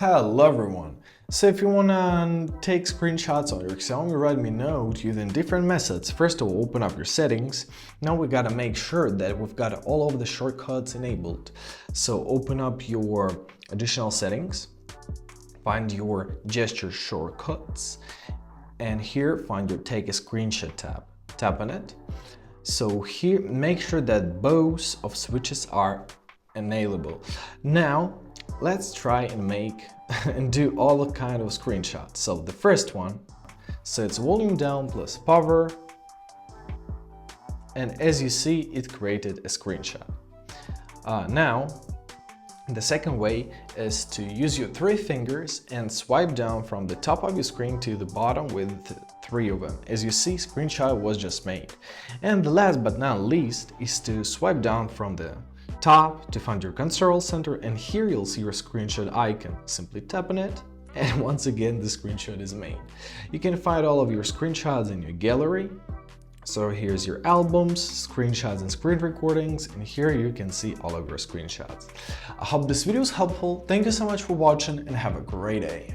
Hello everyone! So if you wanna take screenshots on your Xiaomi Redmi Note using different methods, first of all, open up your settings. Now we gotta make sure that we've got all of the shortcuts enabled. So open up your additional settings, find your gesture shortcuts, and here find your take a screenshot tab. Tap on it. So here, make sure that both of switches are enablable. Now, let's try and make and do all the kind of screenshots. So the first one, so it's volume down plus power, and as you see, it created a screenshot. Now, the second way is to use your three fingers and swipe down from the top of your screen to the bottom with three of them. As you see, screenshot was just made. And the last but not least is to swipe down from the top to find your control center, and here you'll see your screenshot icon. Simply tap on it, and once again the screenshot is made. You can find all of your screenshots in your gallery. So here's your albums, screenshots and screen recordings, and here you can see all of your screenshots. I hope this video is helpful. Thank you so much for watching and have a great day.